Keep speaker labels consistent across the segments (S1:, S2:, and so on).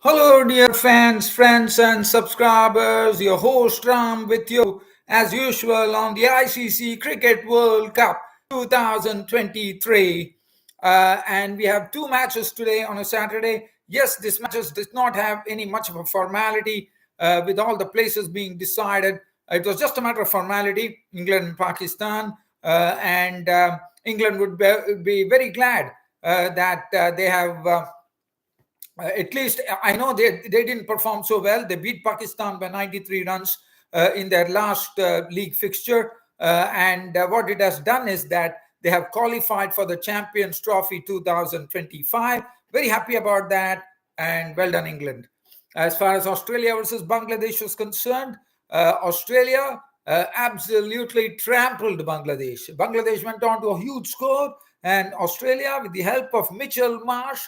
S1: Hello, dear fans, friends, and subscribers. Your host Ram with you as usual on the ICC Cricket World Cup 2023. And we have two matches today on a Saturday. Yes, these matches did not have any much of a formality with all the places being decided. It was just a matter of formality, England and Pakistan. And England would be very glad that they have. At least I know they didn't perform so well. They beat Pakistan by 93 runs in their last league fixture. And what it has done is that they have qualified for the Champions Trophy 2025. Very happy about that. And well done, England. As far as Australia versus Bangladesh was concerned, Australia absolutely trampled Bangladesh. Bangladesh went on to a huge score, and Australia, with the help of Mitchell Marsh,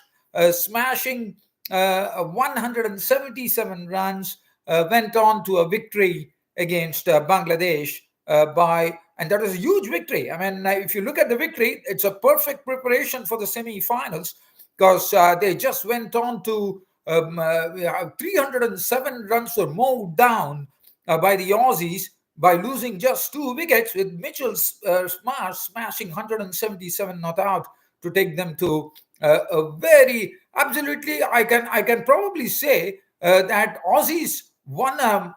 S1: smashing 177 runs, went on to a victory against Bangladesh and that was a huge victory. I mean, if you look at the victory, it's a perfect preparation for the semi-finals because they just went on to 307 runs were mowed down by the Aussies by losing just 2 wickets, with Mitchell Marsh smashing 177 not out to take them to a very absolutely. I can probably say that Aussies won a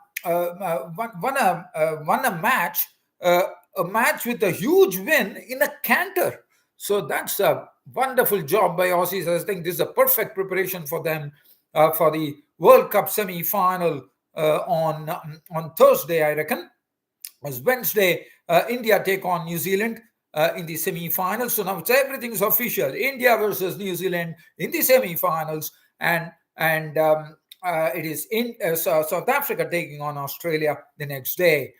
S1: match, a match with a huge win in a canter. So that's a wonderful job by Aussies. I think this is a perfect preparation for them for the World Cup semi-final on Thursday, I reckon. As Wednesday, India take on New Zealand in the semi-finals. So now everything's official. India versus New Zealand in the semi-finals, and it is in South Africa taking on Australia the next day.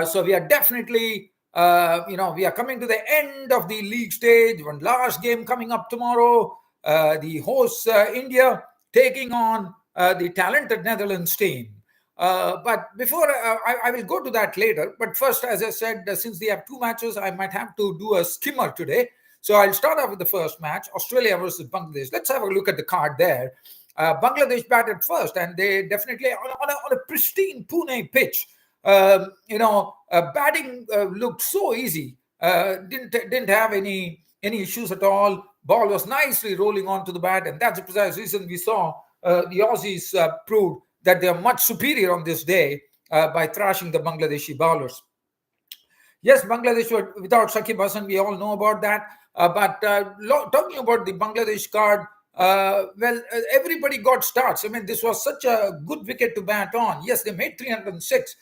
S1: So we are definitely, we are coming to the end of the league stage. One last game coming up tomorrow. The hosts India taking on the talented Netherlands team. But before I will go to that later. But first, as I said, since they have two matches, I might have to do a skimmer today. So I'll start off with the first match, Australia versus Bangladesh. Let's have a look at the card there. Bangladesh batted first, and they definitely on a pristine Pune pitch. Batting looked so easy. Didn't have any issues at all. Ball was nicely rolling onto the bat, and that's the precise reason we saw the Aussies proved that they are much superior on this day by thrashing the Bangladeshi bowlers. Yes, Bangladesh were without Shakib Hassan. We all know about that. But talking about the Bangladesh card, everybody got starts. I mean, this was such a good wicket to bat on. Yes, they made 306,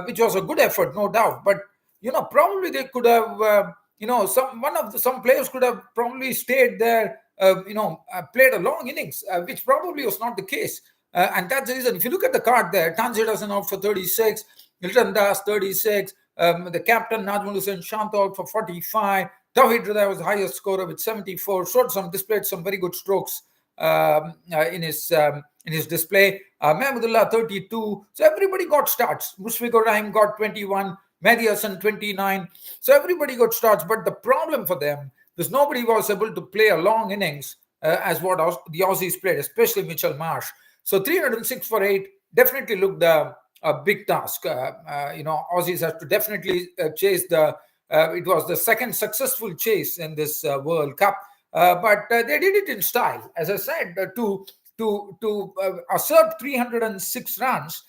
S1: which was a good effort, no doubt. But probably they could have, some players could have probably stayed there, played a long innings, which probably was not the case. And that's the reason. If you look at the card there, Tanzir Hassan out for 36, Hilton Das 36, the captain Najmul Hussain Shant out for 45. Tawhid Rida was the highest scorer with 74. Displayed some very good strokes in his display. Mahmudullah 32. So everybody got starts. Mushfiqur Rahim got 21. Mehdi Hassan 29. So everybody got starts. But the problem for them was nobody was able to play a long innings as what the Aussies played, especially Mitchell Marsh. So 306 for 8 definitely looked a big task. Aussies have to definitely chase it was the second successful chase in this World Cup. But they did it in style. As I said, to assert 306 runs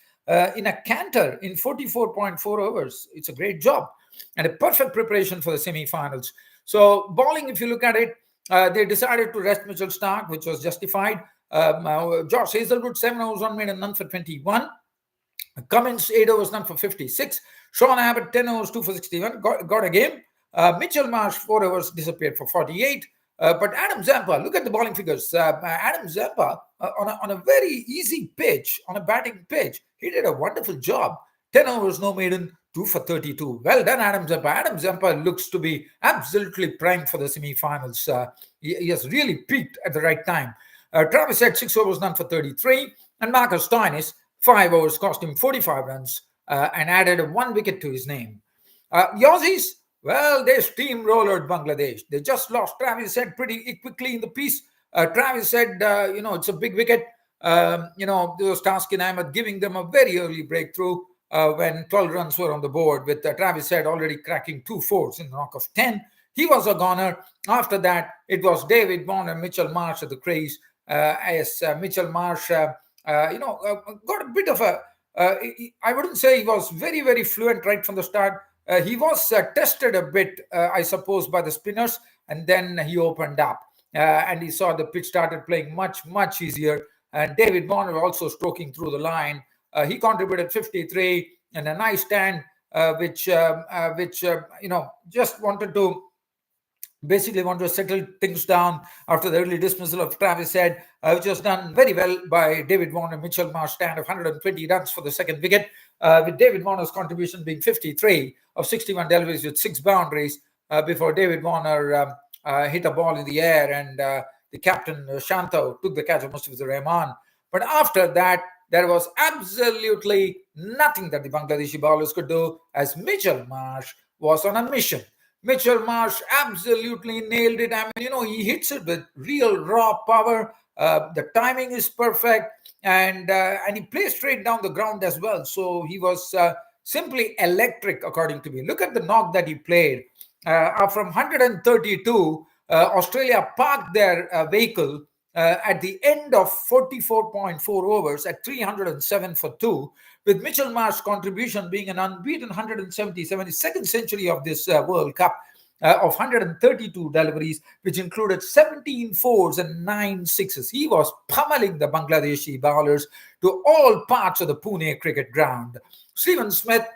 S1: in a canter in 44.4 overs, it's a great job and a perfect preparation for the semi-finals. So bowling, if you look at it, they decided to rest Mitchell Starc, which was justified. Josh Hazelwood, 7 overs, 1 made and none for 21. Cummins, 8 overs, none for 56. Sean Abbott, 10 overs, 2 for 61. Got a game. Mitchell Marsh, 4 overs, disappeared for 48. But Adam Zampa, look at the bowling figures. Adam Zampa, on a very easy pitch, on a batting pitch, he did a wonderful job. 10 overs, no maiden, 2 for 32. Well done, Adam Zampa. Adam Zampa looks to be absolutely primed for the semi-finals. He has really peaked at the right time. Travis had 6 overs, none for 33. And Marcus Stoinis, 5 overs, cost him 45 runs and added 1 wicket to his name. The Aussies, well, they steamrollered Bangladesh. They just lost. Travis said pretty quickly in the piece. Travis said, it's a big wicket. There was Taskin Ahmed giving them a very early breakthrough when 12 runs were on the board, with Travis Head already cracking 2 fours in the knock of 10. He was a goner. After that, it was David Vaughan and Mitchell Marsh at the crease, as Mitchell Marsh, got a bit of a. I wouldn't say he was very, very fluent right from the start. He was tested a bit, I suppose, by the spinners, and then he opened up, and he saw the pitch started playing much, much easier. And David Warner also stroking through the line. He contributed 53 and a nice stand, which just wanted to basically want to settle things down after the early dismissal of Travis Head, which was done very well by David Warner. Mitchell Marsh stand of 120 runs for the second wicket, with David Warner's contribution being 53 of 61 deliveries with 6 boundaries, before David Warner hit a ball in the air, and the captain Shanto took the catch of Mustafizur Rahman. But after that, there was absolutely nothing that the Bangladeshi bowlers could do, as Mitchell Marsh was on a mission. Mitchell Marsh absolutely nailed it. I mean, he hits it with real raw power. The timing is perfect, and he plays straight down the ground as well. So he was simply electric, according to me. Look at the knock that he played. From 132, Australia parked their vehicle at the end of 44.4 overs at 307 for 2, with Mitchell Marsh's contribution being an unbeaten 177, his second century of this World Cup, of 132 deliveries, which included 17 fours and 9 sixes. He was pummeling the Bangladeshi bowlers to all parts of the Pune cricket ground. Stephen Smith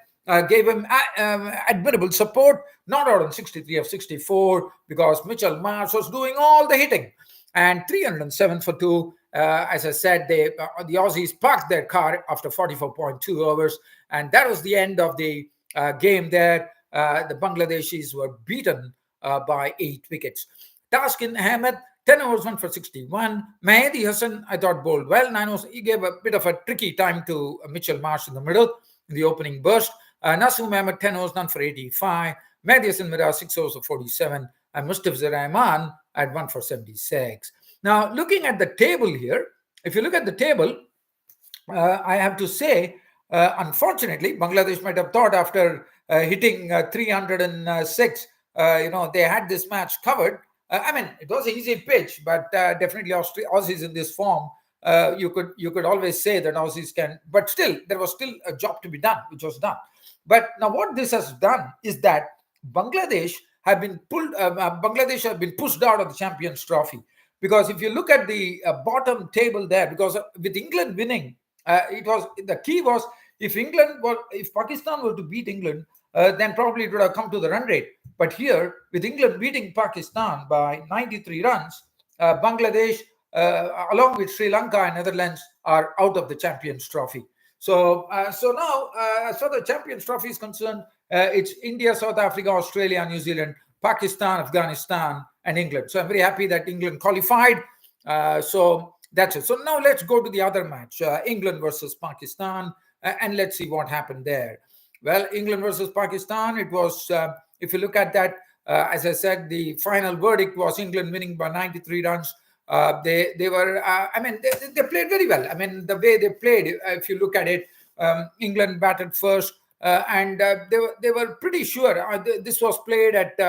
S1: gave him admirable support, not out on 63 of 64, because Mitchell Marsh was doing all the hitting. And 307 for 2. As I said, the Aussies parked their car after 44.2 overs, and that was the end of the game there. The Bangladeshis were beaten by 8 wickets. Taskin Ahmed, 10 overs, 1 for 61. Mahedi Hassan, I thought, bowled well. 9 overs. He gave a bit of a tricky time to Mitchell Marsh in the middle, in the opening burst. Naseem Ahmed, 10 overs, none for 85. Mahedi Hassan Mirza, 6 overs for 47. And Mustafizur Rahman at 1 for 76. Now, looking at the table here, if you look at the table, I have to say, unfortunately, Bangladesh might have thought after hitting 306, they had this match covered. It was an easy pitch, but definitely Aussies in this form, you could always say that Aussies can, but still, there was still a job to be done, which was done. But now what this has done is that Bangladesh have been pushed out of the Champions Trophy. Because if you look at the bottom table there, because with England winning, the key was if Pakistan were to beat England, then probably it would have come to the run rate. But here, with England beating Pakistan by 93 runs, Bangladesh, along with Sri Lanka and Netherlands, are out of the Champions Trophy. So now, as far as the Champions Trophy is concerned, it's India, South Africa, Australia, New Zealand, Pakistan, Afghanistan, and England. So I'm very happy that England qualified. So that's it. So now let's go to the other match, England versus Pakistan, and let's see what happened there. Well, England versus Pakistan, it was, if you look at that, as I said, the final verdict was England winning by 93 runs. They played very well. I mean, the way they played, if you look at it, England batted first, and they were pretty sure. This was played at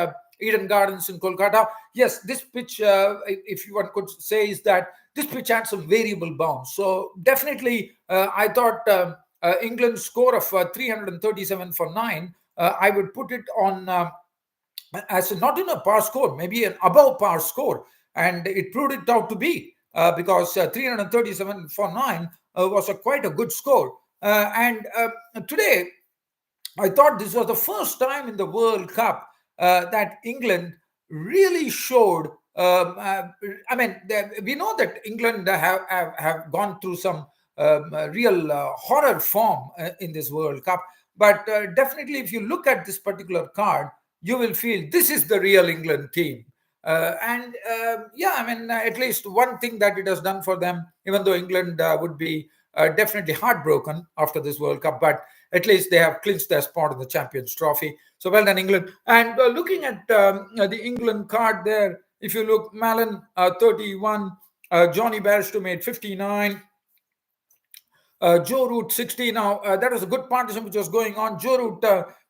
S1: Eden Gardens in Kolkata. Yes, this pitch, if one could say, is that this pitch had some variable bounce. So definitely, I thought England's score of 337 for 9, I would put it on as not in a par score, maybe an above par score. And it proved it out to be, because 337 for 9 was quite a good score. And today, I thought this was the first time in the World Cup that England really showed. We know that England have gone through some real horror form in this World Cup. But definitely, if you look at this particular card, you will feel this is the real England team. At least one thing that it has done for them, even though England would be definitely heartbroken after this World Cup, but at least they have clinched their spot in the Champions Trophy. So well done, England. And looking at the England card there, if you look, Mallon 31, Johnny Bairstow made 59, Joe Root 60. Now, that was a good partnership which was going on. Joe Root,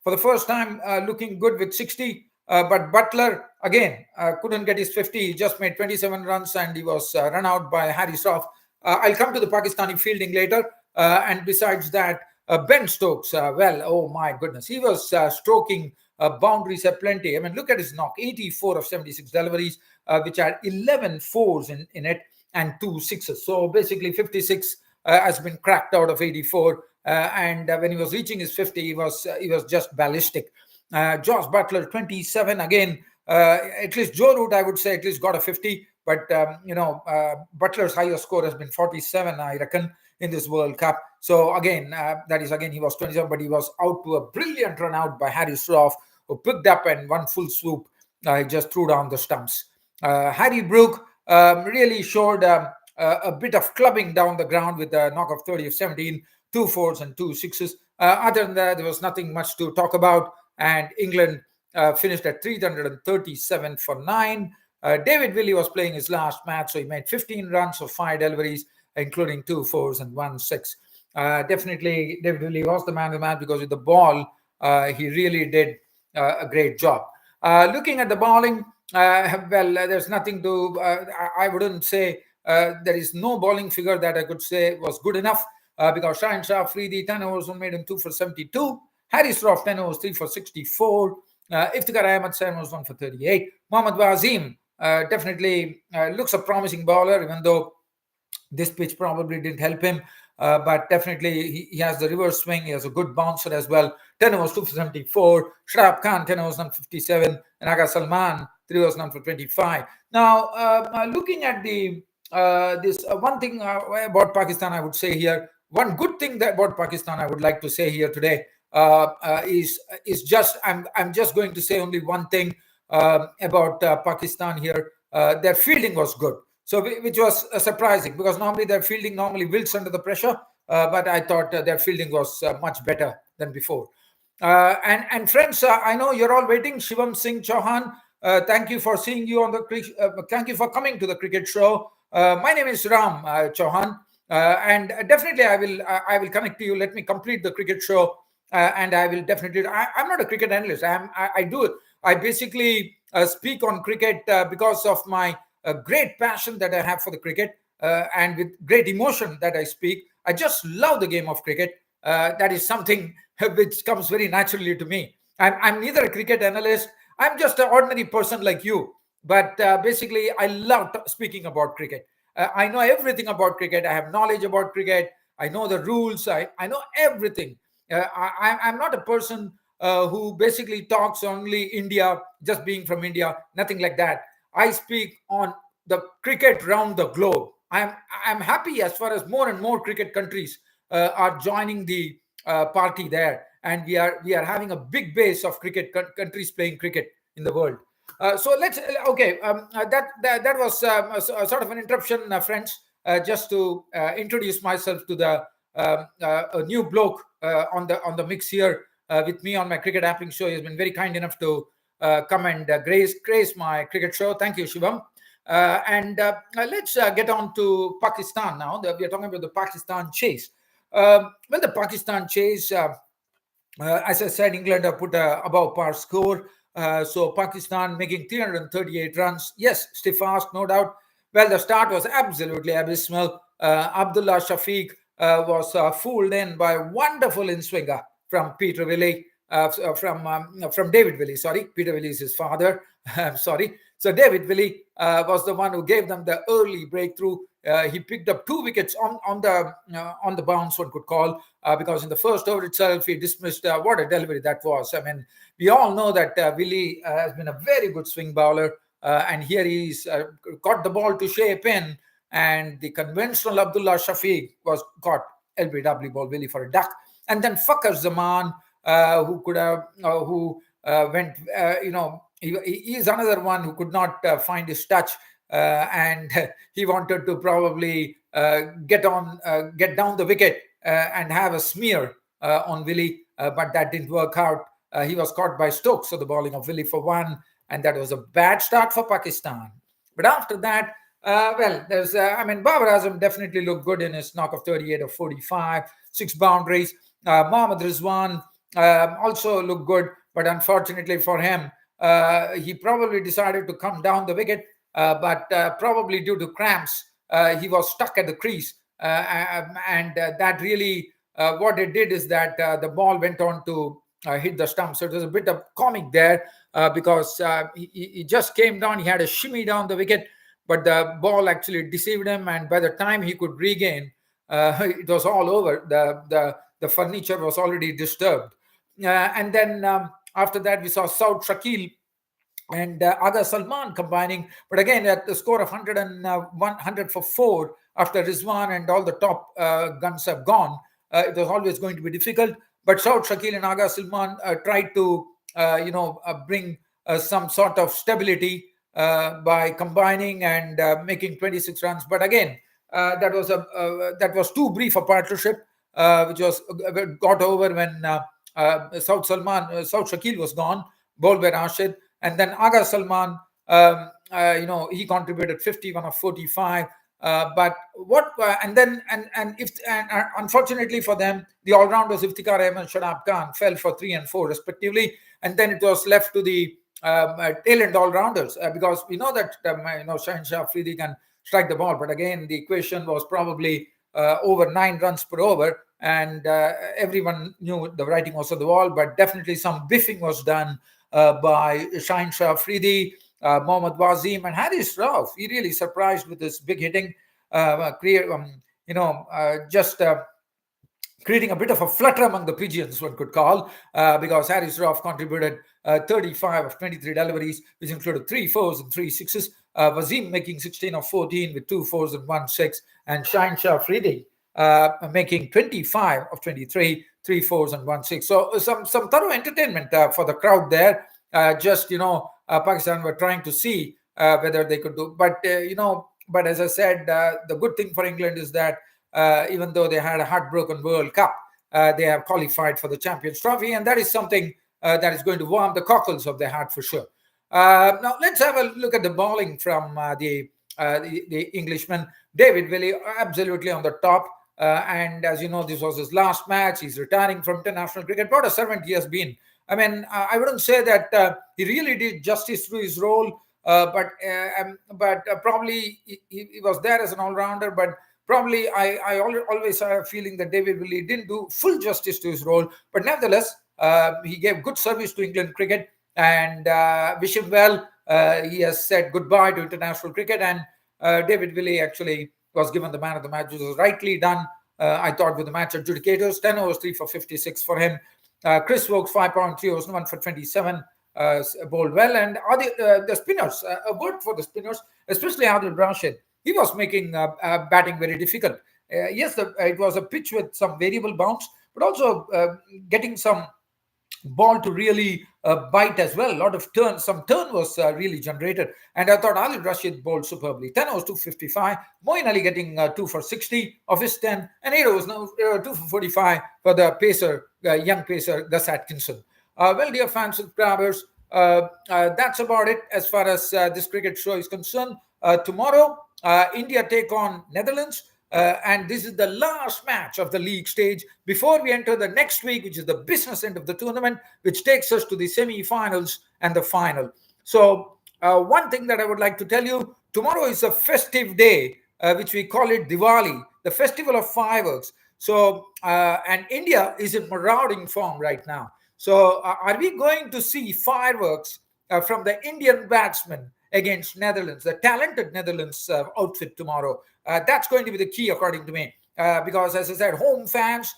S1: for the first time, looking good with 60. But Butler, again, couldn't get his 50. He just made 27 runs and he was run out by Harry Shroff. I'll come to the Pakistani fielding later. And besides that, Ben Stokes, well, oh my goodness, he was stroking boundaries aplenty. I mean, look at his knock, 84 of 76 deliveries, which had 11 fours in it and 2 sixes. So basically 56 has been cracked out of 84. And when he was reaching his 50, he was just ballistic. Josh Butler, 27 again. At least Joe Root, I would say, at least got a 50. But, Butler's highest score has been 47, I reckon, in this World Cup. So again, he was 27, but he was out to a brilliant run out by Harry Shroff, who picked up and one full swoop. He just threw down the stumps. Harry Brook really showed a bit of clubbing down the ground with a knock of 30 of 17, 2 fours and 2 sixes. Other than that, there was nothing much to talk about. And England finished at 337 for 9. David Willey was playing his last match, so he made 15 runs for 5 deliveries, including 2 fours and 1 6. Definitely, David Willey was the man of the match because with the ball, he really did a great job. Looking at the bowling, there's nothing to. I wouldn't say there is no bowling figure that I could say was good enough because Shaheen Shah Afridi 10 overs made him 2 for 72. Harry Shroff 10 overs 3 for 64. Iftikhar Ahmed 7 overs 1 for 38. Mohammad Wasim definitely looks a promising bowler, even though this pitch probably didn't help him. But definitely he has the reverse swing. He has a good bouncer as well. 10 overs 2 for 74. Shrab Khan 10 overs 1 for 57. And Aga Salman 3 overs 1 for 25. Now, looking at the this one thing about Pakistan, I would say here, one good thing that about Pakistan I would like to say here today is just I'm just going to say only one thing about Pakistan here. Their fielding was good. So, which was surprising because normally their fielding wilts under the pressure, but I thought their fielding was much better than before. And friends, I know you're all waiting. Shivam Singh Chauhan, thank you for seeing you on the thank you for coming to the cricket show. My name is Ram Chauhan, and definitely I will connect to you. Let me complete the cricket show, and I will definitely. I'm not a cricket analyst. I basically speak on cricket because of my a great passion that I have for the cricket and with great emotion that I speak. I just love the game of cricket. That is something which comes very naturally to me. I'm neither a cricket analyst. I'm just an ordinary person like you. But basically, I love speaking about cricket. I know everything about cricket. I have knowledge about cricket. I know the rules. I know everything. I'm not a person who basically talks only India, just being from India, nothing like that. I speak on the cricket round the globe. I'm happy as far as more and more cricket countries are joining the party there, and we are having a big base of cricket countries playing cricket in the world. So let's that was a sort of an interruption, friends, just to introduce myself to the a new bloke on the mix here with me on my cricket apping show. He has been very kind enough to come and grace my cricket show. Thank you, Shivam. And let's get on to Pakistan now. We are talking about the Pakistan chase. Well, the Pakistan chase, as I said, England have put a above par score. So Pakistan making 338 runs. Yes, stiff ask, no doubt. Well, the start was absolutely abysmal. Abdullah Shafiq was fooled in by a wonderful in-swinger from Peter Willey. From David Willey, sorry. Peter Willey is his father. I'm sorry. So David Willey was the one who gave them the early breakthrough. He picked up 2 wickets on the bounce, one could call, because in the first over itself he dismissed. What a delivery that was! I mean, we all know that Willey has been a very good swing bowler, and here he's got the ball to shape in, and the conventional Abdullah Shafiq was caught LBW ball Willey for a duck, and then Fakhar Zaman. Who could have, who went, he is another one who could not find his touch, and he wanted to probably get down the wicket and have a smear on Willey, but that didn't work out. He was caught by Stokes, so the bowling of Willey for 1, and that was a bad start for Pakistan. But after that, Well, Babar Azam definitely looked good in his knock of 38 of 45, six boundaries. Mohammad Rizwan also looked good, but unfortunately for him, he probably decided to come down the wicket, but probably due to cramps, he was stuck at the crease. And that really, what it did is that the ball went on to hit the stump. So it was a bit of comic there because he just came down, he had a shimmy down the wicket, but the ball actually deceived him, and by the time he could regain, it was all over. The furniture was already disturbed. And then after that, we saw Saud Shakil and Aga Salman combining. But again, at the score of 100 for four, after Rizwan and all the top guns have gone, it was always going to be difficult. But Saud Shakil and Aga Salman tried to, bring some sort of stability by combining and making 26 runs. But again, that was too brief a partnership, which was got over when Saud Shakil was gone, bowled by Rashid, and then Aga Salman, he contributed 51 of 45. But what and if and unfortunately for them, the all-rounders Iftikhar Ahmed and Shadab Khan fell for 3 and 4 respectively, and then it was left to the tail-end all-rounders because we know that Shaheen Shah Afridi can strike the ball, but again the equation was probably over 9 runs per over, and everyone knew the writing was on the wall. But definitely some biffing was done by Shaheen Shah Afridi, Mohammad Wasim, and Haris Rauf. He really surprised with this big hitting, just creating a bit of a flutter among the pigeons, one could call, because Haris Rauf contributed 35 of 23 deliveries, which included 3 fours and 3 sixes. Wasim making 16 of 14 with 2 fours and 1 6, and Shaheen Shah Afridi making 25 of 23, 3 fours and 1 6. So some thorough entertainment for the crowd there. Pakistan were trying to see whether they could do, but as I said, the good thing for England is that even though they had a heartbroken World Cup, they have qualified for the Champions Trophy, and that is something that is going to warm the cockles of their heart for sure. Now let's have a look at the bowling from the Englishman. David Willey absolutely on the top. And as you know, this was his last match. He's retiring from international cricket. What a servant he has been. I wouldn't say that he really did justice to his role, but probably he was there as an all-rounder. But probably I always have a feeling that David Willey didn't do full justice to his role. But nevertheless, he gave good service to England cricket, and wish him well. He has said goodbye to international cricket, and David Willey actually was given the man of the match, which was rightly done, I thought, with the match adjudicators. 10 overs, 3 for 56 for him. Chris Wokes, 5.3 overs, 1 for 27, bowled well. And the spinners, a word for the spinners, especially Adil Rashid. He was making batting very difficult. Yes, it was a pitch with some variable bounce, but also getting some ball to really bite as well. A lot of turn, some turn was really generated. And I thought Adil Rashid bowled superbly. 10 overs, 255. Moeen Ali getting 2 for 60 of his 10. And 8 overs, 2 for 45 for the pacer, young pacer, Gus Atkinson. Well, dear fans and subscribers, that's about it as far as this cricket show is concerned. Tomorrow, India take on Netherlands. And this is the last match of the league stage before we enter the next week, which is the business end of the tournament, which takes us to the semi-finals and the final. So one thing that I would like to tell you, tomorrow is a festive day, which we call it Diwali, the festival of fireworks. So, and India is in marauding form right now. So are we going to see fireworks from the Indian batsmen against Netherlands, the talented Netherlands outfit tomorrow? That's going to be the key, according to me, because, as I said, home fans,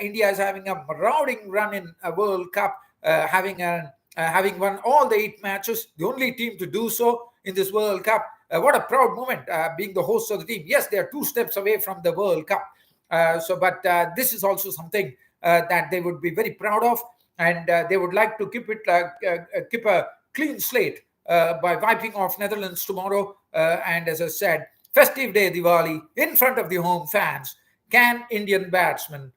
S1: India is having a marauding run in a World Cup, having won all the 8 matches, the only team to do so in this World Cup. What a proud moment, being the host of the team. Yes, they are 2 steps away from the World Cup. But this is also something that they would be very proud of, and they would like to keep a clean slate by wiping off Netherlands tomorrow. And as I said, festive day Diwali in front of the home fans. Can Indian batsmen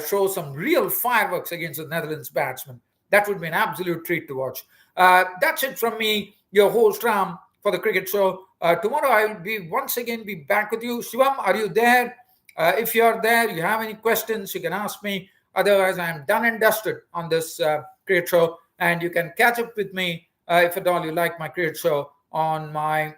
S1: show some real fireworks against the Netherlands batsmen? That would be an absolute treat to watch. That's it from me, your host Ram, for the cricket show. Tomorrow I will be once again be back with you. Shivam, are you there? If you are there, you have any questions, you can ask me. Otherwise, I am done and dusted on this cricket show, and you can catch up with me if at all you like my cricket show on my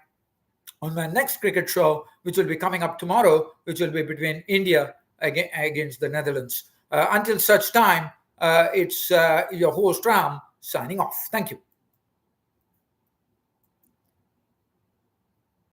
S1: next cricket show, which will be coming up tomorrow, which will be between India against the Netherlands. Until such time, it's your host Ram signing off. Thank you.